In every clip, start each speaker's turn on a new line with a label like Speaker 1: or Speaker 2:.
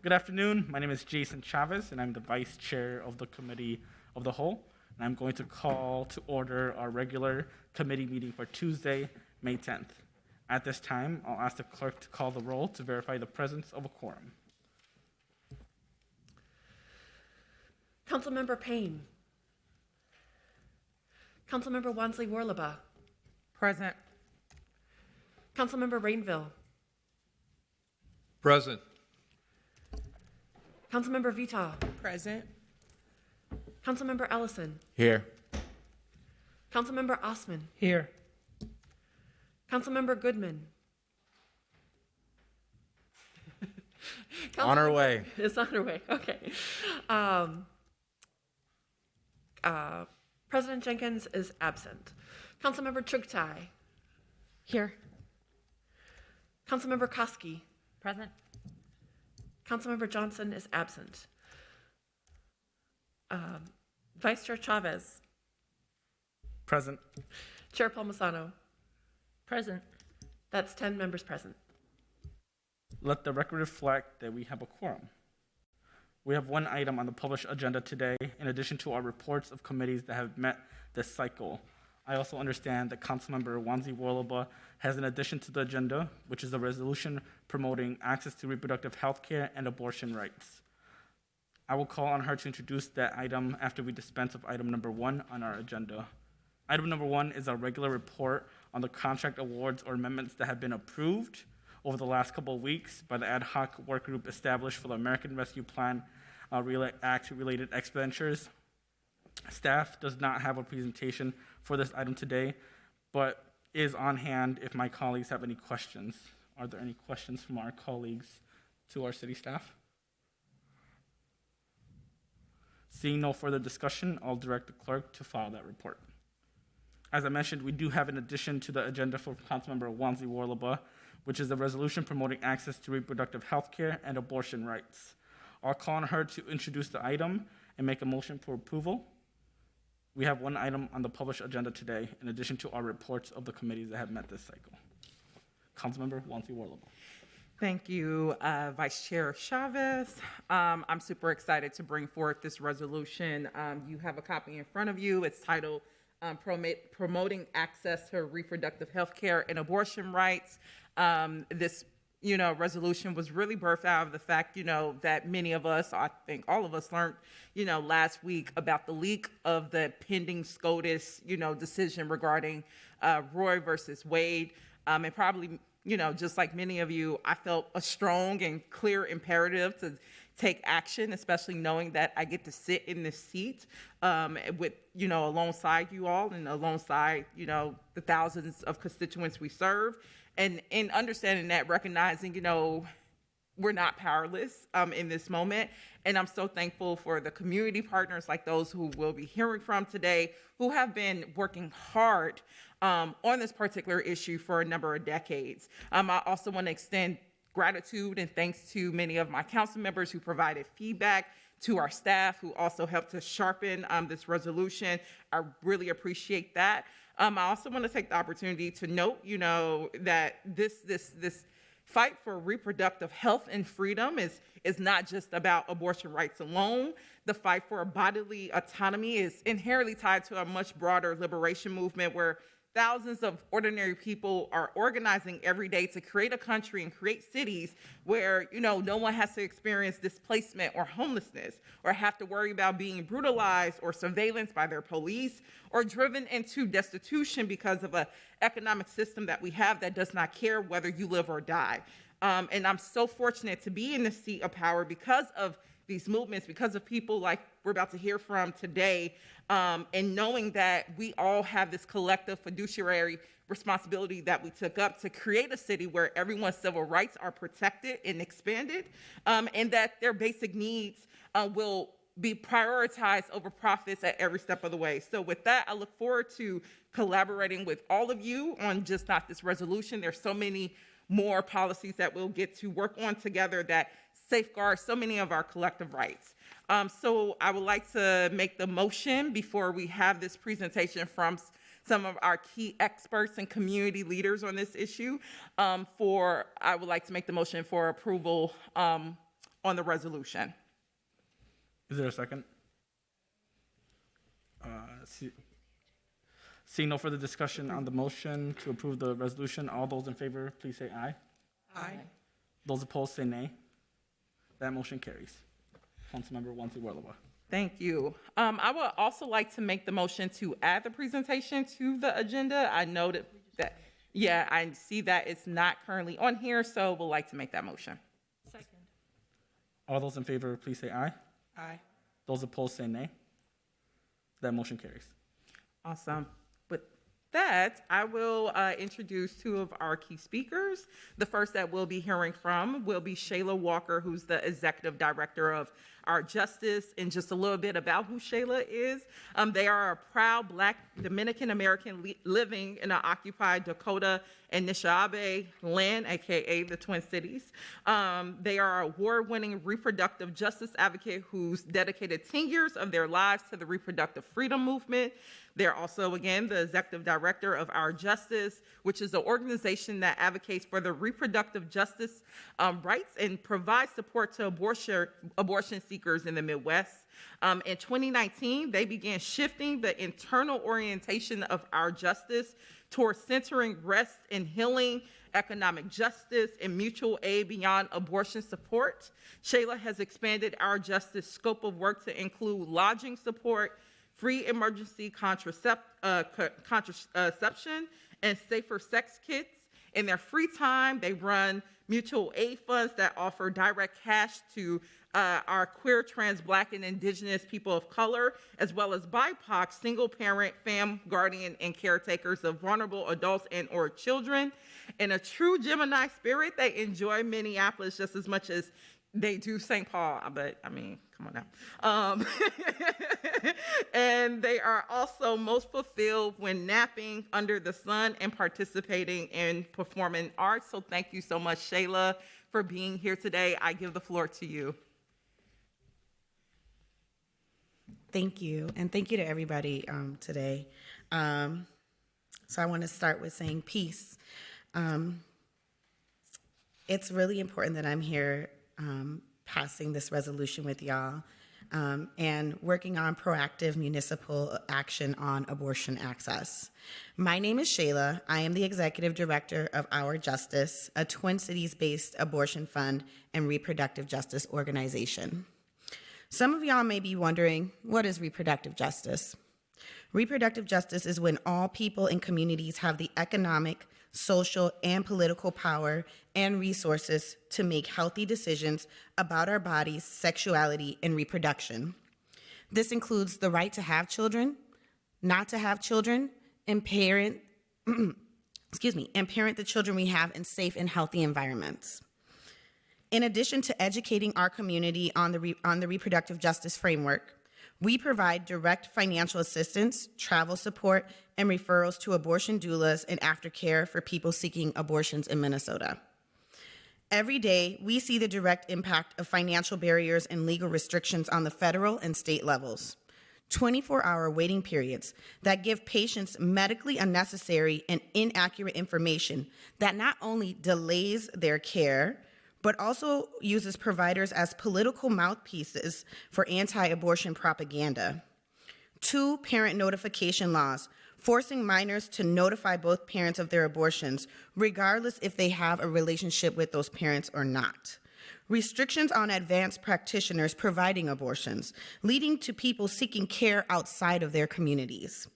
Speaker 1: Good afternoon. My name is Jason Chavez, and I'm the Vice Chair of the Committee of the Whole. And I'm going to call to order our regular committee meeting for Tuesday, May 10th. At this time, I'll ask the clerk to call the roll to verify the presence of a quorum.
Speaker 2: Councilmember Payne. Councilmember Wonsley Worlobah.
Speaker 3: Present.
Speaker 2: Councilmember Rainville.
Speaker 4: Present.
Speaker 2: Councilmember Vital.
Speaker 3: Present.
Speaker 2: Councilmember Ellison.
Speaker 4: Here.
Speaker 2: Councilmember Osman.
Speaker 3: Here.
Speaker 2: Councilmember Goodman.
Speaker 4: On our way.
Speaker 2: It's on our way, okay. President Jenkins is absent. Councilmember Chugtai.
Speaker 3: Here.
Speaker 2: Councilmember Koski.
Speaker 3: Present.
Speaker 2: Councilmember Johnson is absent. Vice Chair Chavez.
Speaker 1: Present.
Speaker 2: Chair Palmisano.
Speaker 3: Present.
Speaker 2: That's 10 members present.
Speaker 1: Let the record reflect that we have a quorum. We have one item on the published agenda today, in addition to our reports of committees that have met this cycle. I also understand that Councilmember Wonsley Worlobah has an addition to the agenda, which is a resolution promoting access to reproductive health care and abortion rights. I will call on her to introduce that item after we dispense of item number 1 on our agenda. Item number 1 is a regular report on the contract awards or amendments that have been approved over the last couple of weeks by the ad hoc work group established for the American Rescue Plan Act-related expenditures. Staff does not have a presentation for this item today, but is on hand if my colleagues have any questions. Are there any questions from our colleagues to our city staff? Seeing no further discussion, I'll direct the clerk to file that report. As I mentioned, we do have an addition to the agenda for Councilmember Wonsley Worlobah, which is a resolution promoting access to reproductive health care and abortion rights. I'll call on her to introduce the item and make a motion for approval. We have one item on the published agenda today, in addition to our reports of the committees that have met this cycle. Councilmember Wonsley Worlobah.
Speaker 3: Thank you, Vice Chair Chavez. I'm super excited to bring forth this resolution. You have a copy in front of you. It's titled Promoting Access to Reproductive Health Care and Abortion Rights. This resolution was really birthed out of the fact, that many of us, I think all of us learned, last week about the leak of the pending SCOTUS, decision regarding Roe versus Wade. And probably, just like many of you, I felt a strong and clear imperative to take action, especially knowing that I get to sit in this seat with, alongside you all and alongside, the thousands of constituents we serve. And in understanding that, recognizing, we're not powerless in this moment. And I'm so thankful for the community partners like those who we'll be hearing from today, who have been working hard on this particular issue for a number of decades. I also want to extend gratitude and thanks to many of my council members who provided feedback, to our staff who also helped to sharpen this resolution. I really appreciate that. I also want to take the opportunity to note, that this fight for reproductive health and freedom is not just about abortion rights alone. The fight for bodily autonomy is inherently tied to a much broader liberation movement where thousands of ordinary people are organizing every day to create a country and create cities where, no one has to experience displacement or homelessness or have to worry about being brutalized or surveillance by their police or driven into destitution because of an economic system that we have that does not care whether you live or die. And I'm so fortunate to be in the seat of power because of these movements, because of people like we're about to hear from today, and knowing that we all have this collective fiduciary responsibility that we took up to create a city where everyone's civil rights are protected and expanded, and that their basic needs will be prioritized over profits at every step of the way. So with that, I look forward to collaborating with all of you on just not this resolution. There's so many more policies that we'll get to work on together that safeguard so many of our collective rights. So I would like to make the motion before we have this presentation from some of our key experts and community leaders on this issue. I would like to make the motion for approval on the resolution.
Speaker 1: Is there a second? Seeing no further discussion on the motion to approve the resolution, all those in favor, please say aye.
Speaker 2: Aye.
Speaker 1: Those opposed, say nay. That motion carries. Councilmember Wonsley Worlobah.
Speaker 3: Thank you. I would also like to make the motion to add the presentation to the agenda. I noted that, yeah, I see that it's not currently on here, so would like to make that motion.
Speaker 2: Second.
Speaker 1: All those in favor, please say aye.
Speaker 2: Aye.
Speaker 1: Those opposed, say nay. That motion carries.
Speaker 3: Awesome. With that, I will introduce two of our key speakers. The first that we'll be hearing from will be Shayla Walker, who's the Executive Director of Our Justice, and just a little bit about who Shayla is. They are a proud Black Dominican-American living in the occupied Dakota and Nishnawbe land, aka the Twin Cities. They are an award-winning reproductive justice advocate who's dedicated 10 years of their lives to the reproductive freedom movement. They're also, again, the executive director of Our Justice, which is an organization that advocates for the reproductive justice rights and provides support to abortion seekers in the Midwest. In 2019, they began shifting the internal orientation of Our Justice towards centering rest and healing, economic justice, and mutual aid beyond abortion support. Shayla has expanded Our Justice scope of work to include lodging support, free emergency contraception, and safer sex kits. In their free time, they run mutual aid funds that offer direct cash to our queer, trans, Black, and Indigenous people of color, as well as BIPOC, single parent, fam, guardian, and caretakers of vulnerable adults and or children. In a true Gemini spirit, they enjoy Minneapolis just as much as they do St. Paul, but I mean, come on now. And they are also most fulfilled when napping under the sun and participating in performing arts. So thank you so much, Shayla, for being here today. I give the floor to you.
Speaker 4: Thank you, and thank you to everybody today. So I want to start with saying peace. It's really important that I'm here passing this resolution with y'all and working on proactive municipal action on abortion access. My name is Shayla. I am the executive director of Our Justice, a Twin Cities-based abortion fund and reproductive justice organization. Some of y'all may be wondering, what is reproductive justice? Reproductive justice is when all people and communities have the economic, social, and political power and resources to make healthy decisions about our bodies, sexuality, and reproduction. This includes the right to have children, not to have children, and parent the children we have in safe and healthy environments. In addition to educating our community on the reproductive justice framework, we provide direct financial assistance, travel support, and referrals to abortion doulas and aftercare for people seeking abortions in Minnesota. Every day, we see the direct impact of financial barriers and legal restrictions on the federal and state levels. 24-hour waiting periods that give patients medically unnecessary and inaccurate information that not only delays their care, but also uses providers as political mouthpieces for anti-abortion propaganda. 2 parent notification laws, forcing minors to notify both parents of their abortions, regardless if they have a relationship with those parents or not. Restrictions on advanced practitioners providing abortions, leading to people seeking care outside of their communities.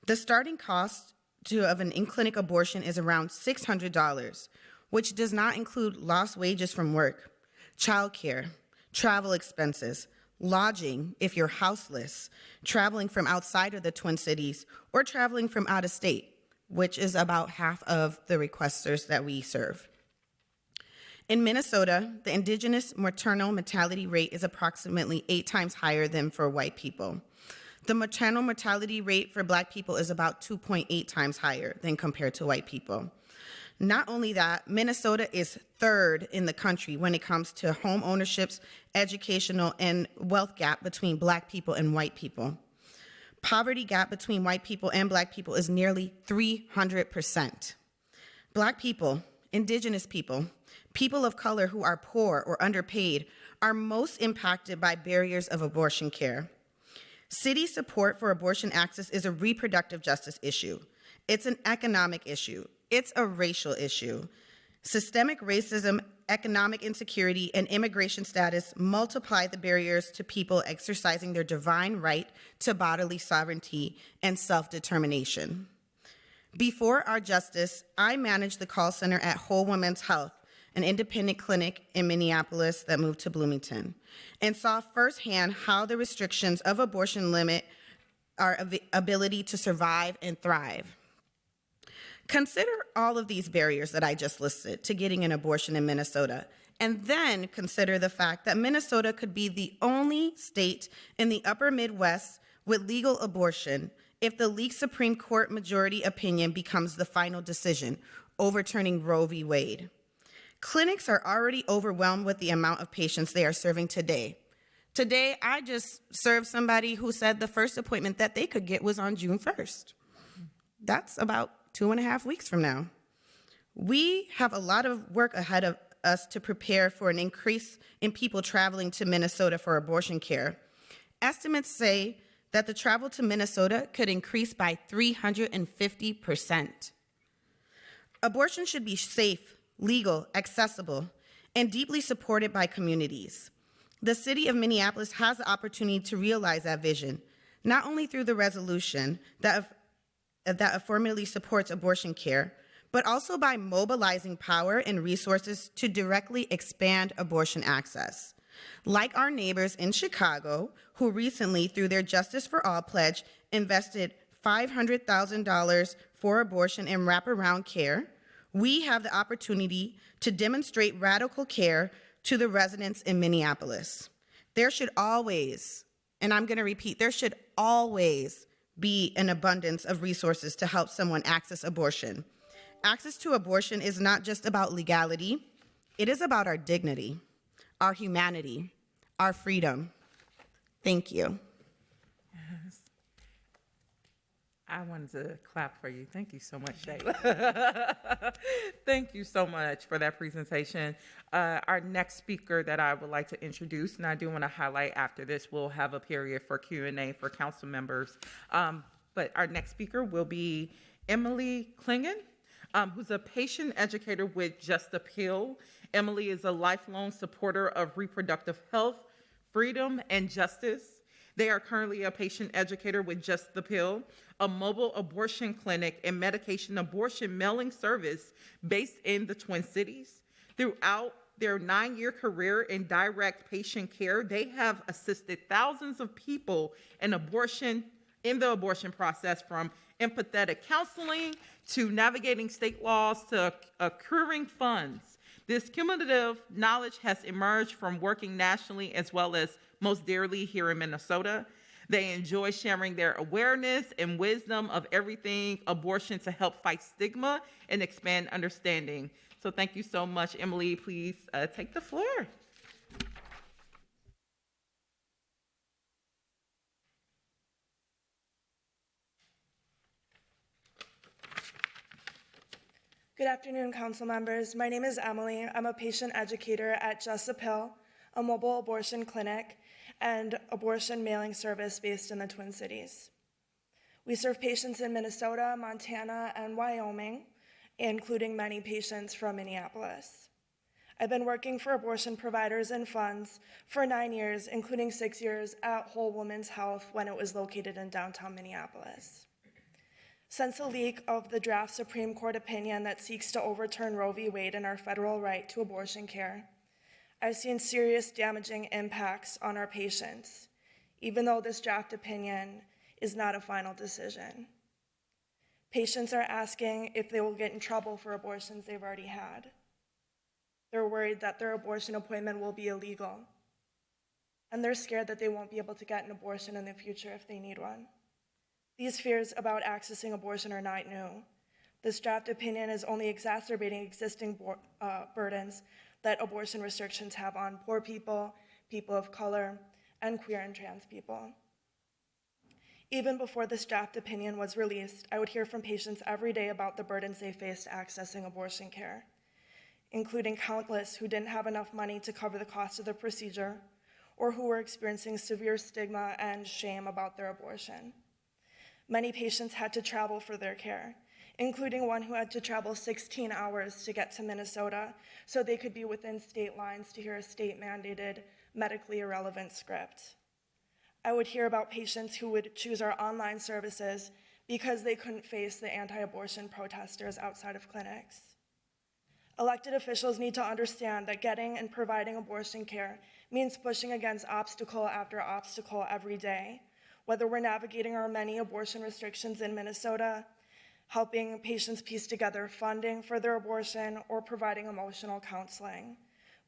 Speaker 4: The starting cost of an in-clinic abortion is around $600, which does not include lost wages from work, childcare, travel expenses, lodging if you're houseless, traveling from outside of the Twin Cities, or traveling from out of state, which is about half of the requesters that we serve. In Minnesota, the Indigenous maternal mortality rate is approximately 8 times higher than for white people. The maternal mortality rate for Black people is about 2.8 times higher than compared to white people. Not only that, Minnesota is 3rd in the country when it comes to home ownership's educational and wealth gap between Black people and white people. Poverty gap between white people and Black people is nearly 300%. Black people, Indigenous people, people of color who are poor or underpaid are most impacted by barriers of abortion care. City support for abortion access is a reproductive justice issue. It's an economic issue. It's a racial issue. Systemic racism, economic insecurity, and immigration status multiply the barriers to people exercising their divine right to bodily sovereignty and self-determination. Before our justice, I managed the call center at Whole Women's Health, an independent clinic in Minneapolis that moved to Bloomington, and saw firsthand how the restrictions of abortion limit our ability to survive and thrive. Consider all of these barriers that I just listed to getting an abortion in Minnesota, and then consider the fact that Minnesota could be the only state in the upper Midwest with legal abortion if the leaked Supreme Court majority opinion becomes the final decision, overturning Roe v. Wade. Clinics are already overwhelmed with the amount of patients they are serving today. Today, I just served somebody who said the first appointment that they could get was on June 1st. That's about 2.5 weeks from now. We have a lot of work ahead of us to prepare for an increase in people traveling to Minnesota for abortion care. Estimates say that the travel to Minnesota could increase by 350%. Abortion should be safe, legal, accessible, and deeply supported by communities. The city of Minneapolis has the opportunity to realize that vision, not only through the resolution that affirmatively supports abortion care, but also by mobilizing power and resources to directly expand abortion access. Like our neighbors in Chicago, who recently, through their Justice for All pledge, invested $500,000 for abortion and wraparound care, we have the opportunity to demonstrate radical care to the residents in Minneapolis. There should always, and I'm going to repeat, there should always be an abundance of resources to help someone access abortion. Access to abortion is not just about legality, it is about our dignity, our humanity, our freedom. Thank you.
Speaker 3: Yes. I wanted to clap for you. Thank you so much, Shayla. Thank you so much for that presentation. Our next speaker that I would like to introduce, and I do want to highlight after this, we'll have a period for Q&A for council members. But our next speaker will be Emily Klingon, who's a patient educator with Just Appeal. Emily is a lifelong supporter of reproductive health, freedom, and justice. They are currently a patient educator with Just the Pill, a mobile abortion clinic and medication abortion mailing service based in the Twin Cities. Throughout their 9-year career in direct patient care, they have assisted thousands of people in the abortion process, from empathetic counseling to navigating state laws to accruing funds. This cumulative knowledge has emerged from working nationally as well as most dearly here in Minnesota. They enjoy sharing their awareness and wisdom of everything abortion to help fight stigma and expand understanding. So thank you so much, Emily. Please take the floor.
Speaker 5: Good afternoon, council members. My name is Emily. I'm a patient educator at Just a Pill, a mobile abortion clinic and abortion mailing service based in the Twin Cities. We serve patients in Minnesota, Montana, and Wyoming, including many patients from Minneapolis. I've been working for abortion providers and funds for 9 years, including 6 years at Whole Women's Health when it was located in downtown Minneapolis. Since the leak of the draft Supreme Court opinion that seeks to overturn Roe v. Wade and our federal right to abortion care, I've seen serious damaging impacts on our patients, even though this draft opinion is not a final decision. Patients are asking if they will get in trouble for abortions they've already had. They're worried that their abortion appointment will be illegal, and they're scared that they won't be able to get an abortion in the future if they need one. These fears about accessing abortion are not new. This draft opinion is only exacerbating existing burdens that abortion restrictions have on poor people, people of color, and queer and trans people. Even before this draft opinion was released, I would hear from patients every day about the burdens they faced accessing abortion care, including countless who didn't have enough money to cover the cost of the procedure or who were experiencing severe stigma and shame about their abortion. Many patients had to travel for their care, including one who had to travel 16 hours to get to Minnesota so they could be within state lines to hear a state-mandated, medically irrelevant script. I would hear about patients who would choose our online services because they couldn't face the anti-abortion protesters outside of clinics. Elected officials need to understand that getting and providing abortion care means pushing against obstacle after obstacle every day, whether we're navigating our many abortion restrictions in Minnesota, helping patients piece together funding for their abortion, or providing emotional counseling.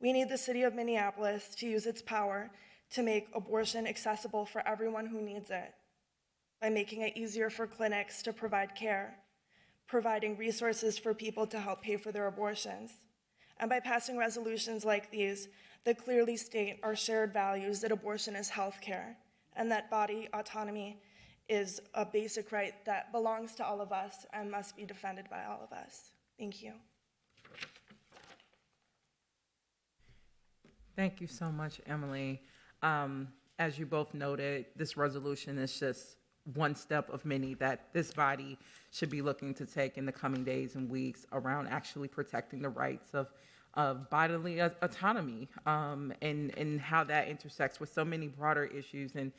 Speaker 5: We need the city of Minneapolis to use its power to make abortion accessible for everyone who needs it, by making it easier for clinics to provide care, providing resources for people to help pay for their abortions, and by passing resolutions like these that clearly state our shared values that abortion is health care and that body autonomy is a basic right that belongs to all of us and must be defended by all of us. Thank you.
Speaker 3: Thank you so much, Emily. As you both noted, this resolution is just one step of many that this body should be looking to take in the coming days and weeks around actually protecting the rights of bodily autonomy, and how that intersects with so many broader issues and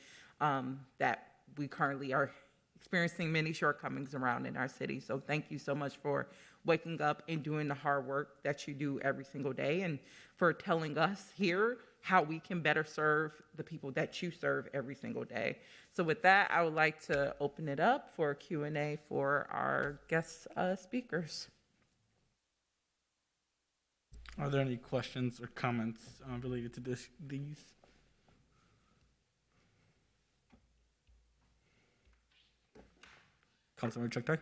Speaker 3: that we currently are experiencing many shortcomings around in our city. So thank you so much for waking up and doing the hard work that you do every single day, and for telling us here how we can better serve the people that you serve every single day. So with that, I would like to open it up for Q&A for our guest speakers.
Speaker 1: Are there any questions or comments related to these? Councilmember Chuktai?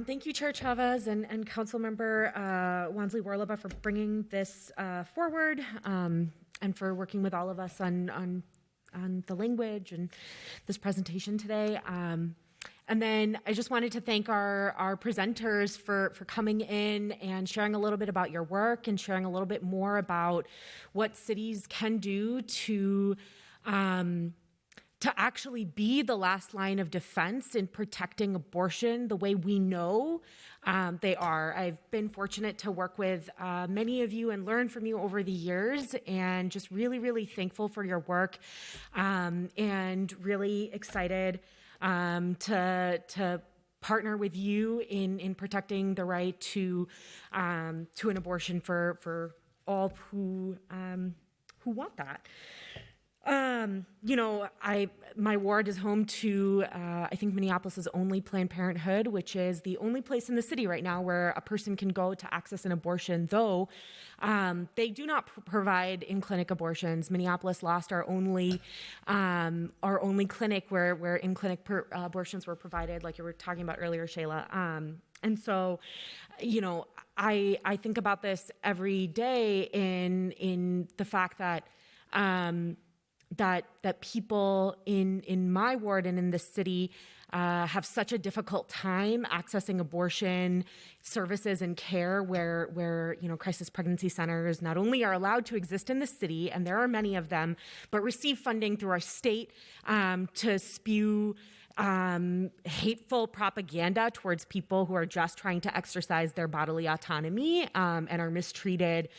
Speaker 6: Thank you, Chair Chavez and Councilmember Wonsley Worlobah for bringing this forward, and for working with all of us on the language and this presentation today. And then I just wanted to thank our presenters for coming in and sharing a little bit about your work and sharing a little bit more about what cities can do to actually be the last line of defense in protecting abortion the way we know they are. I've been fortunate to work with many of you and learn from you over the years, and just really, really thankful for your work, and really excited to partner with you in protecting the right to an abortion for all who want that. My ward is home to, I think, Minneapolis's only Planned Parenthood, which is the only place in the city right now where a person can go to access an abortion, though they do not provide in-clinic abortions. Minneapolis lost our only clinic where in-clinic abortions were provided, like you were talking about earlier, Shayla. And so, I think about this every day in the fact that that people in my ward and in the city have such a difficult time accessing abortion services and care, where crisis pregnancy centers not only are allowed to exist in the city, and there are many of them, but receive funding through our state to spew hateful propaganda towards people who are just trying to exercise their bodily autonomy, and are mistreated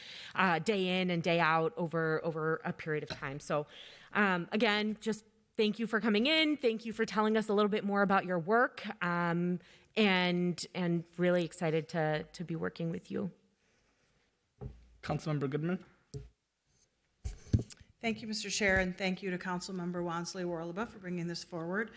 Speaker 6: day in and day out over a period of time. So again, just thank you for coming in. Thank you for telling us a little bit more about your work, and really excited to be working with you.
Speaker 1: Councilmember Goodman?
Speaker 7: Thank you, Mr. Chair, and thank you to Councilmember Wonsley Worlobah for bringing this forward.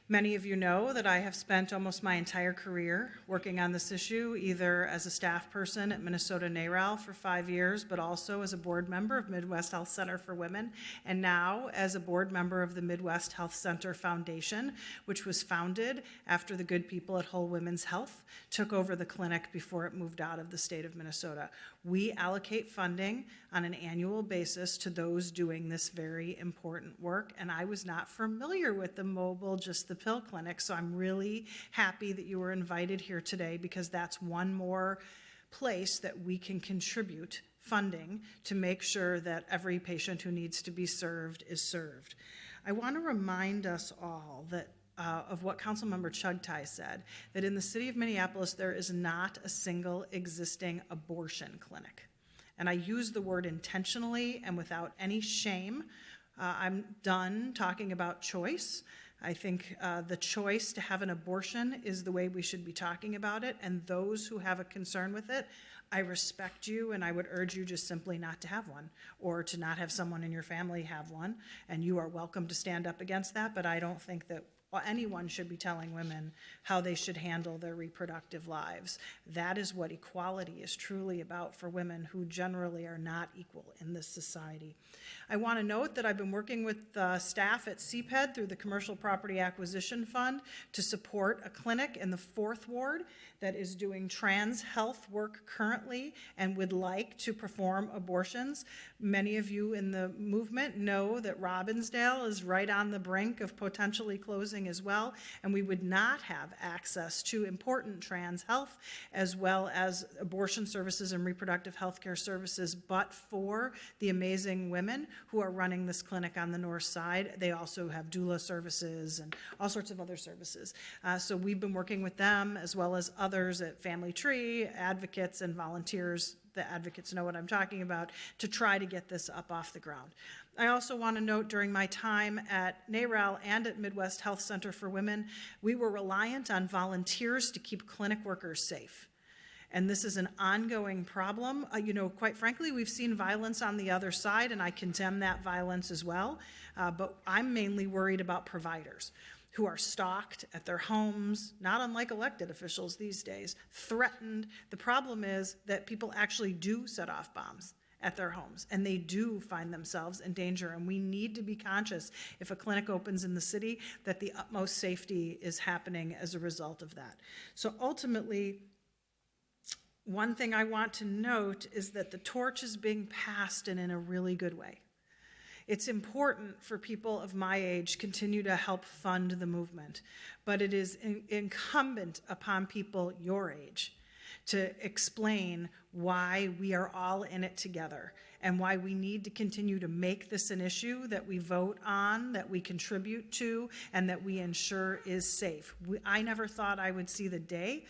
Speaker 7: Many of you know that I have spent almost my entire career working on this issue, either as a staff person at Minnesota NARAL for 5 years, but also as a board member of Midwest Health Center for Women, and now as a board member of the Midwest Health Center Foundation, which was founded after the good people at Whole Women's Health took over the clinic before it moved out of the state of Minnesota. We allocate funding on an annual basis to those doing this very important work, and I was not familiar with the mobile Just the Pill clinic, so I'm really happy that you were invited here today, because that's one more place that we can contribute funding to make sure that every patient who needs to be served is served. I want to remind us all that of what Councilmember Chugtai said, that in the city of Minneapolis, there is not a single existing abortion clinic. And I use the word intentionally and without any shame. I'm done talking about choice. I think the choice to have an abortion is the way we should be talking about it, and those who have a concern with it, I respect you, and I would urge you just simply not to have one, or to not have someone in your family have one, and you are welcome to stand up against that, but I don't think that anyone should be telling women how they should handle their reproductive lives. That is what equality is truly about for women who generally are not equal in this society. I want to note that I've been working with staff at CPED through the Commercial Property Acquisition Fund to support a clinic in the 4th Ward that is doing trans health work currently and would like to perform abortions. Many of you in the movement know that Robbinsdale is right on the brink of potentially closing as well, and we would not have access to important trans health as well as abortion services and reproductive health care services, but for the amazing women who are running this clinic on the north side. They also have doula services and all sorts of other services. So we've been working with them as well as others at Family Tree, advocates and volunteers. The advocates know what I'm talking about, to try to get this up off the ground. I also want to note, during my time at NARAL and at Midwest Health Center for Women, we were reliant on volunteers to keep clinic workers safe. And this is an ongoing problem. Quite frankly, we've seen violence on the other side, and I condemn that violence as well. But I'm mainly worried about providers who are stalked at their homes, not unlike elected officials these days, threatened. The problem is that people actually do set off bombs at their homes, and they do find themselves in danger, and we need to be conscious, if a clinic opens in the city, that the utmost safety is happening as a result of that. So ultimately, one thing I want to note is that the torch is being passed, and in a really good way. It's important for people of my age continue to help fund the movement, but it is incumbent upon people your age to explain why we are all in it together and why we need to continue to make this an issue that we vote on, that we contribute to, and that we ensure is safe. I never thought I would see the day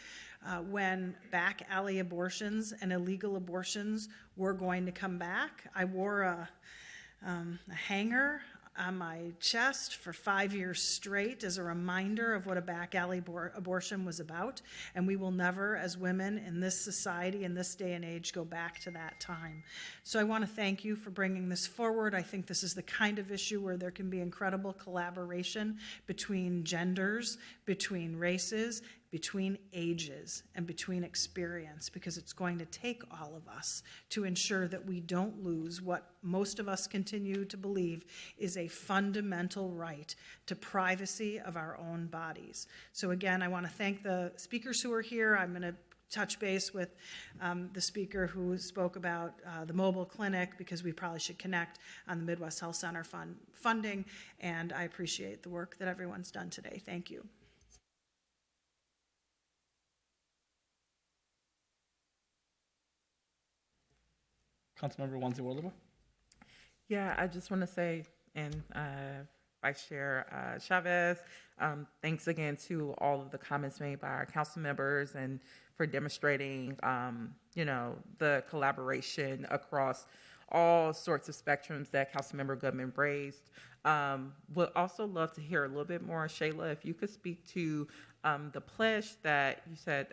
Speaker 7: when back alley abortions and illegal abortions were going to come back. I wore a hanger on my chest for 5 years straight as a reminder of what a back alley abortion was about, and we will never, as women in this society, in this day and age, go back to that time. So I want to thank you for bringing this forward. I think this is the kind of issue where there can be incredible collaboration between genders, between races, between ages, and between experience, because it's going to take all of us to ensure that we don't lose what most of us continue to believe is a fundamental right to privacy of our own bodies. So again, I want to thank the speakers who are here. I'm going to touch base with the speaker who spoke about the mobile clinic, because we probably should connect on the Midwest Health Center funding, and I appreciate the work that everyone's done today. Thank you.
Speaker 1: Councilmember Wonsley Worlobah.
Speaker 3: Yeah, I just want to say, and Vice Chair Chavez, thanks again to all of the comments made by our council members and for demonstrating, the collaboration across all sorts of spectrums that Councilmember Goodman raised. Would also love to hear a little bit more, Shayla, if you could speak to the pledge that you said,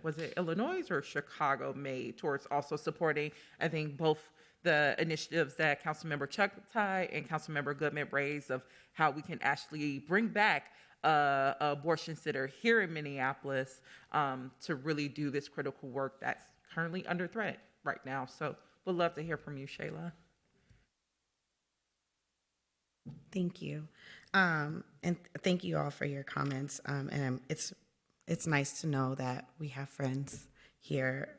Speaker 3: was it Illinois or Chicago made towards also supporting, I think, both the initiatives that Councilmember Chugtai and Councilmember Goodman raised of how we can actually bring back an abortion center here in Minneapolis to really do this critical work that's currently under threat right now. So we'd love to hear from you, Shayla.
Speaker 4: Thank you. And thank you all for your comments. And it's nice to know that we have friends here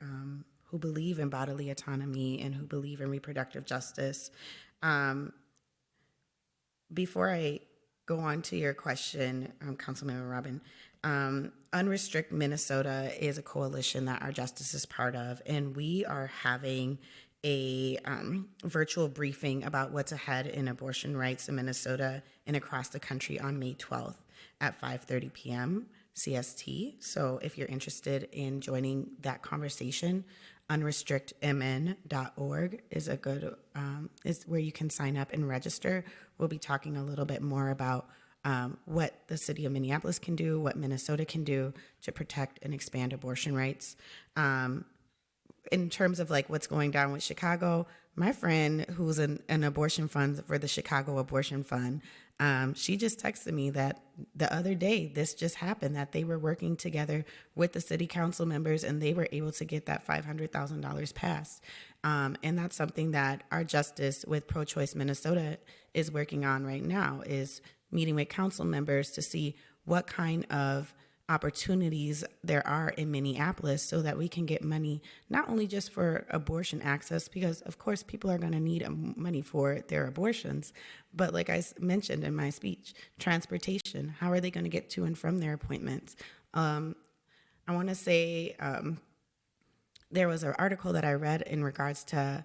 Speaker 4: who believe in bodily autonomy and who believe in reproductive justice. Before I go on to your question, Councilmember Robin, Unrestrict Minnesota is a coalition that our justice is part of, and we are having a virtual briefing about what's ahead in abortion rights in Minnesota and across the country on May 12th at 5:30 p.m. CST. So if you're interested in joining that conversation, unrestrictmn.org is a good is where you can sign up and register. We'll be talking a little bit more about what the city of Minneapolis can do, what Minnesota can do to protect and expand abortion rights. In terms of like what's going down with Chicago, my friend who's an abortion fund for the Chicago Abortion Fund, she just texted me that the other day this just happened, that they were working together with the city council members and they were able to get that $500,000 passed. And that's something that our justice with Pro-Choice Minnesota is working on right now, is meeting with council members to see what kind of opportunities there are in Minneapolis so that we can get money, not only just for abortion access, because of course people are going to need money for their abortions, but like I mentioned in my speech, transportation, how are they going to get to and from their appointments? I want to say there was an article that I read in regards to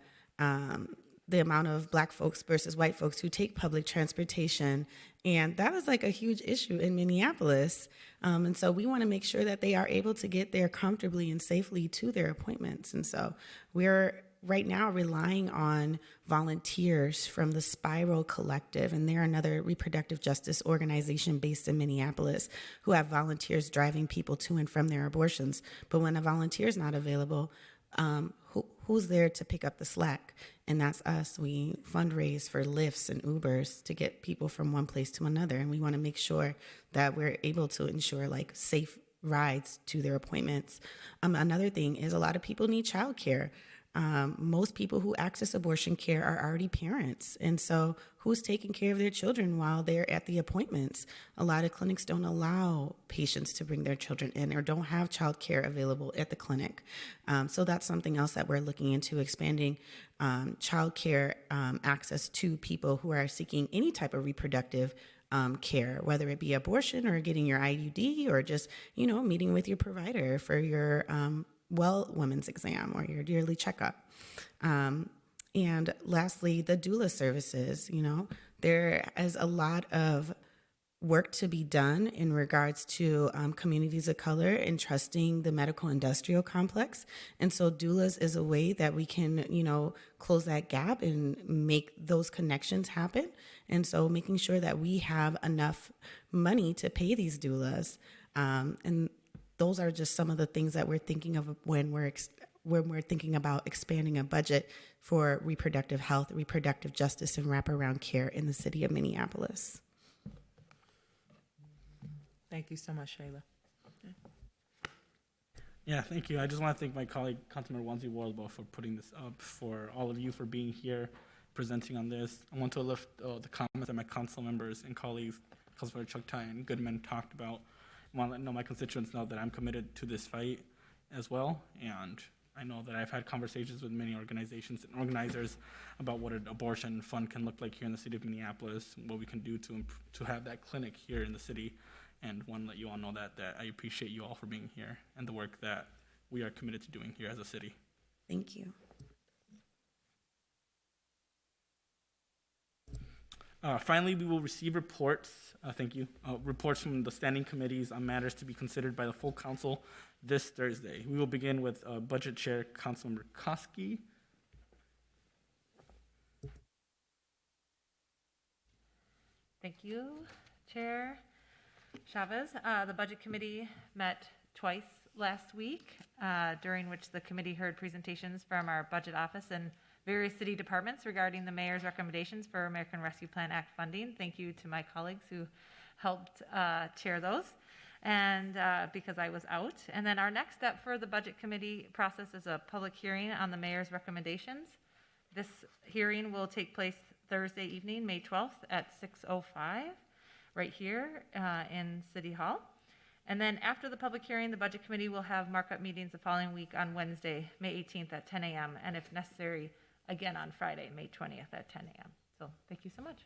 Speaker 4: the amount of Black folks versus white folks who take public transportation. And that is like a huge issue in Minneapolis. And so we want to make sure that they are able to get there comfortably and safely to their appointments. And so we're right now relying on volunteers from the Spiral Collective, and they're another reproductive justice organization based in Minneapolis who have volunteers driving people to and from their abortions. But when a volunteer is not available, who's there to pick up the slack? And that's us. We fundraise for Lyfts and Ubers to get people from one place to another. And we want to make sure that we're able to ensure like safe rides to their appointments. Another thing is a lot of people need childcare. Most people who access abortion care are already parents. And so who's taking care of their children while they're at the appointments? A lot of clinics don't allow patients to bring their children in or don't have child care available at the clinic. So that's something else that we're looking into, expanding child care access to people who are seeking any type of reproductive care, whether it be abortion or getting your IUD or just, meeting with your provider for your women's exam or your yearly checkup. And lastly, the doula services. There is a lot of work to be done in regards to communities of color and trusting the medical industrial complex. And so doulas is a way that we can, close that gap and make those connections happen. And so making sure that we have enough money to pay these doulas. And those are just some of the things that we're thinking of when we're thinking about expanding a budget for reproductive health, reproductive justice, and wraparound care in the city of Minneapolis.
Speaker 3: Thank you so much, Shayla.
Speaker 1: Yeah, thank you. I just want to thank my colleague, Councilmember Wonsley Worlobah, for putting this up, for all of you for being here, presenting on this. I want to lift the comments that my council members and colleagues, Councilmember Chuktai and Goodman, talked about. I want to let my constituents know that I'm committed to this fight as well, and I know that I've had conversations with many organizations and organizers about what an abortion fund can look like here in the city of Minneapolis, what we can do to have that clinic here in the city, and want to let you all know that I appreciate you all for being here and the work that we are committed to doing here as a city.
Speaker 4: Thank you.
Speaker 1: Finally, we will receive reports, reports from the standing committees on matters to be considered by the full council this Thursday. We will begin with Budget Chair Councilmember Koski.
Speaker 8: Thank you, Chair Chavez. The Budget Committee met twice last week, during which the committee heard presentations from our budget office and various city departments regarding the mayor's recommendations for American Rescue Plan Act funding. Thank you to my colleagues who helped chair those, and because I was out. And then our next step for the budget committee process is a public hearing on the mayor's recommendations. This hearing will take place Thursday evening, May 12th at 6:05, right here in City Hall. And then after the public hearing, the Budget Committee will have markup meetings the following week on Wednesday, May 18th at 10 a.m., and if necessary, again on Friday, May 20th at 10 a.m. So thank you so much.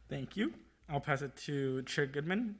Speaker 1: Thank you. I'll pass it to Chair Goodman,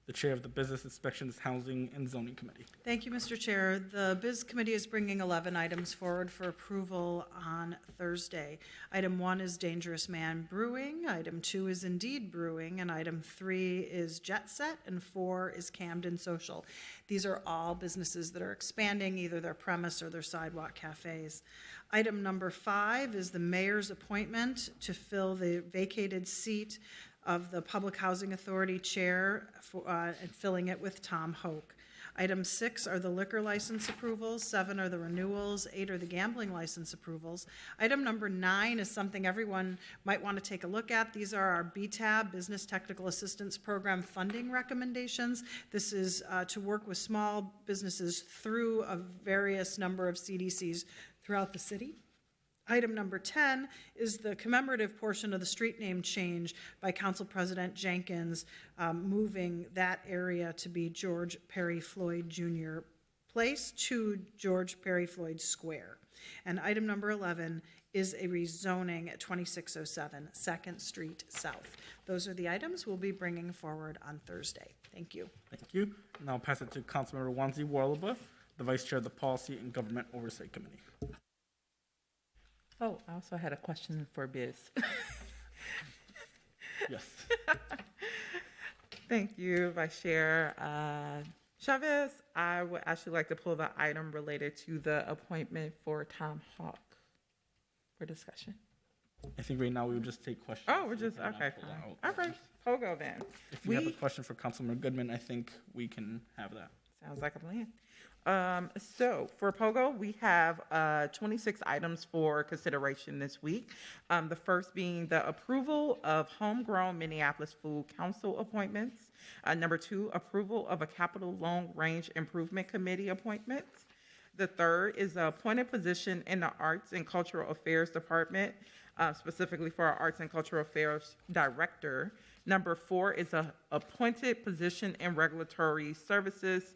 Speaker 1: the Chair of the Business Inspections, Housing, and Zoning Committee.
Speaker 7: Thank you, Mr. Chair. The Biz Committee is bringing 11 items forward for approval on Thursday. Item 1 is Dangerous Man Brewing, item 2 is Indeed Brewing, and item 3 is Jet Set, and 4 is Camden Social. These are all businesses that are expanding either their premise or their sidewalk cafes. Item number 5 is the mayor's appointment to fill the vacated seat of the Public Housing Authority Chair and filling it with Tom Hoke. Item 6 are the liquor license approvals, 7 are the renewals, 8 are the gambling license approvals. Item number 9 is something everyone might want to take a look at. These are our BTAB, Business Technical Assistance Program funding recommendations. This is to work with small businesses through a various number of CDCs throughout the city. Item number 10 is the commemorative portion of the street name change by Council President Jenkins, moving that area to be George Perry Floyd Jr. Place to George Perry Floyd Square. And item number 11 is a rezoning at 2607 2nd Street South. Those are the items we'll be bringing forward on Thursday. Thank you.
Speaker 1: Thank you. And I'll pass it to Councilmember Wonsley Worlobah, the Vice Chair of the Policy and Government Oversight Committee.
Speaker 3: Oh, I also had a question for Biz.
Speaker 1: Yes.
Speaker 3: Thank you, Vice Chair. Chavez, I would actually like to pull the item related to the appointment for Tom Hawk for discussion.
Speaker 1: I think right now we would just take questions.
Speaker 3: Oh, we're just,
Speaker 1: We cannot
Speaker 3: okay,
Speaker 1: pull
Speaker 3: fine.
Speaker 1: out.
Speaker 3: All right, Pogo then.
Speaker 1: If you have a question for Councilmember Goodman, I think we can have that.
Speaker 3: Sounds like a plan. So for Pogo, we have 26 items for consideration this week. The first being the approval of homegrown Minneapolis Food Council appointments. Number 2, approval of a Capital Long Range Improvement Committee appointment. The third is the appointed position in the Arts and Cultural Affairs Department, specifically for our Arts and Cultural Affairs Director. Number 4 is a appointed position in Regulatory Services,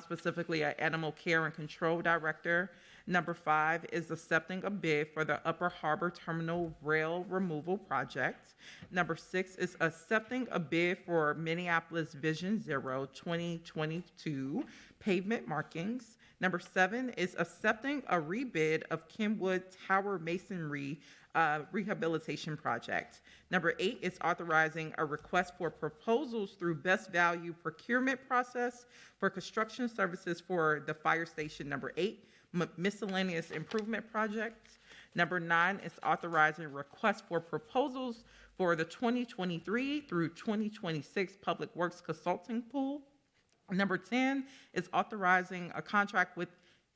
Speaker 3: specifically an Animal Care and Control Director. Number 5 is accepting a bid for the Upper Harbor Terminal Rail Removal Project. Number 6 is accepting a bid for Minneapolis Vision Zero 2022 pavement markings. Number 7 is accepting a rebid of Kenwood Tower Masonry Rehabilitation Project. Number 8 is authorizing a request for proposals through best value procurement process for construction services for the fire station. Number 8, miscellaneous improvement projects. Number 9 is authorizing requests for proposals for the 2023 through 2026 Public Works Consulting Pool. Number 10 is authorizing a contract with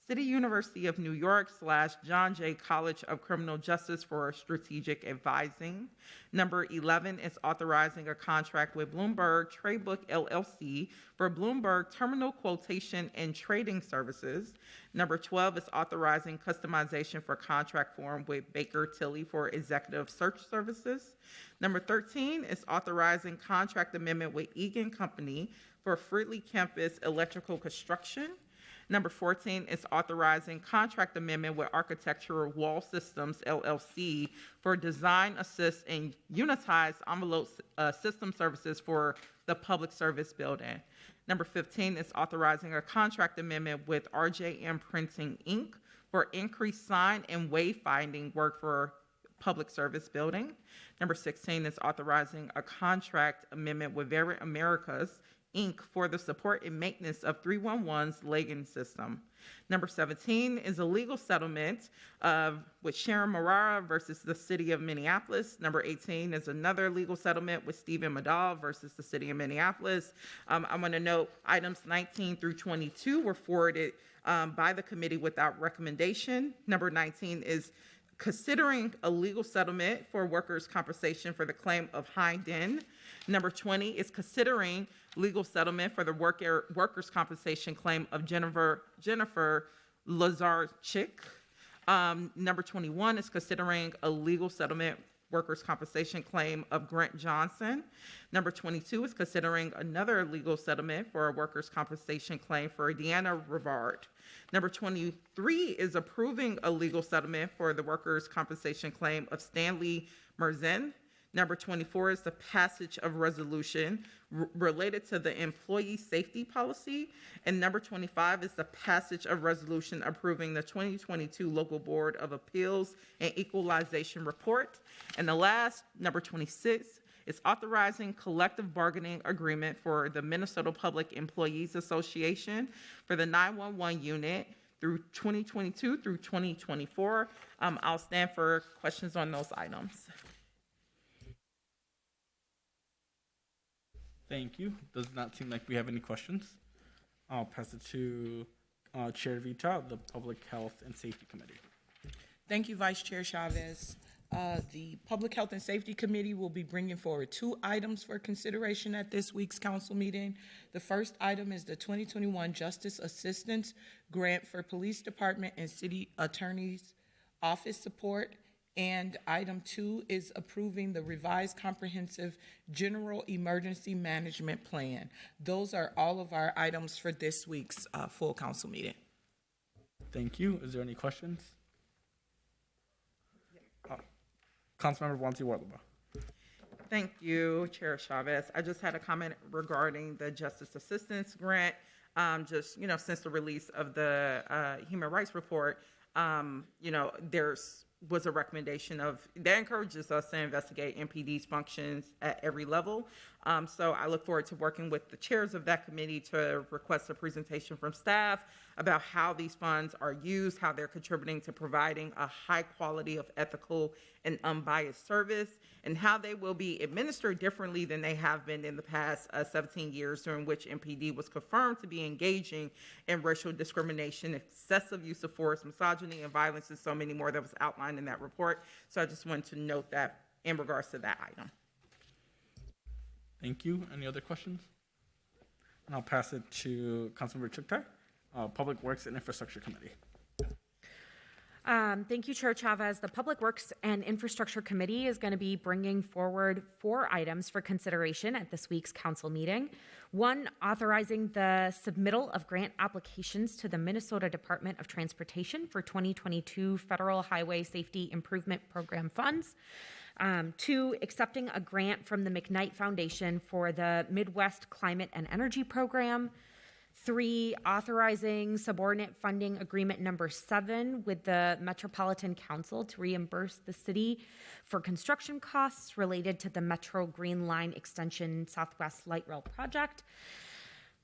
Speaker 3: City University of New York / John Jay College of Criminal Justice for strategic advising. Number 11 is authorizing a contract with Bloomberg Tradebook LLC for Bloomberg Terminal Quotation and Trading Services. Number 12 is authorizing customization for contract form with Baker Tilly for executive search services. Number 13 is authorizing contract amendment with Egan Company for Fridley Campus electrical construction. Number 14 is authorizing contract amendment with Architectural Wall Systems, LLC, for design assist and unitized envelope system services for the Public Service Building. Number 15 is authorizing a contract amendment with RJM Printing, Inc. for increased sign and wayfinding work for Public Service Building. Number 16 is authorizing a contract amendment with Variant Americas, Inc. for the support and maintenance of 311's Legan system. Number 17 is a legal settlement with Sharon Marara versus the City of Minneapolis. Number 18 is another legal settlement with Stephen Madal versus the City of Minneapolis. I want to note items 19 through 22 were forwarded by the committee without recommendation. Number 19 is considering a legal settlement for workers' compensation for the claim of Hyden. Number 20 is considering legal settlement for the workers' compensation claim of Jennifer Lazarchik. Number 21 is considering a legal settlement workers' compensation claim of Grant Johnson. Number 22 is considering another legal settlement for a workers' compensation claim for Deanna Rivard. Number 23 is approving a legal settlement for the workers' compensation claim of Stanley Merzen. Number 24 is the passage of resolution related to the employee safety policy. And number 25 is the passage of resolution approving the 2022 Local Board of Appeals and Equalization Report. And the last, number 26, is authorizing collective bargaining agreement for the Minnesota Public Employees Association for the 911 unit through 2022 through 2024. I'll stand for questions on those items.
Speaker 1: Thank you. Does not seem like we have any questions. I'll pass it to Chair Vita of the Public Health and Safety Committee.
Speaker 9: Thank you, Vice Chair Chavez. The Public Health and Safety Committee will be bringing forward 2 items for consideration at this week's council meeting. The first item is the 2021 Justice Assistance Grant for Police Department and City Attorney's Office support. And item 2 is approving the revised comprehensive general emergency management plan. Those are all of our items for this week's full council meeting.
Speaker 1: Thank you. Is there any questions? Councilmember Wonsley Worlobah.
Speaker 3: Thank you, Chair Chavez. I just had a comment regarding the Justice Assistance Grant. Since the release of the Human Rights Report, was a recommendation that encourages us to investigate MPD's functions at every level. So I look forward to working with the chairs of that committee to request a presentation from staff about how these funds are used, how they're contributing to providing a high quality of ethical and unbiased service, and how they will be administered differently than they have been in the past 17 years, during which MPD was confirmed to be engaging in racial discrimination, excessive use of force, misogyny, and violence, and so many more that was outlined in that report. So I just wanted to note that in regards to that item.
Speaker 1: Thank you. Any other questions? And I'll pass it to Councilmember Chuktai, Public Works and Infrastructure Committee.
Speaker 6: Thank you, Chair Chavez. The Public Works and Infrastructure Committee is going to be bringing forward 4 items for consideration at this week's council meeting. 1, authorizing the submittal of grant applications to the Minnesota Department of Transportation for 2022 Federal Highway Safety Improvement Program funds. 2, accepting a grant from the McKnight Foundation for the Midwest Climate and Energy Program. 3, authorizing subordinate funding agreement number 7 with the Metropolitan Council to reimburse the city for construction costs related to the Metro Green Line Extension Southwest Light Rail project.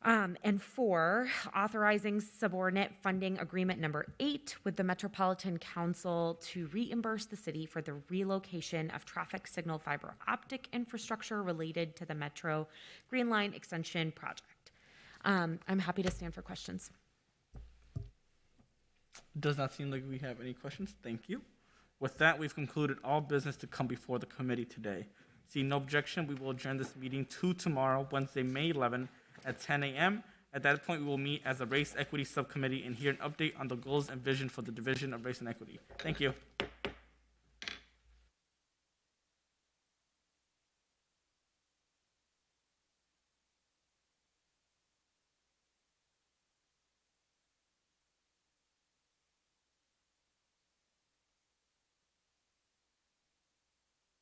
Speaker 6: And 4, authorizing subordinate funding agreement number 8 with the Metropolitan Council to reimburse the city for the relocation of traffic signal fiber optic infrastructure related to the Metro Green Line Extension project. I'm happy to stand for questions.
Speaker 1: Does not seem like we have any questions. Thank you. With that, we've concluded all business to come before the committee today. Seeing no objection, we will adjourn this meeting to tomorrow, Wednesday, May 11, at 10 a.m. At that point, we will meet as a Race Equity Subcommittee and hear an update on the goals and vision for the Division of Race and Equity. Thank you.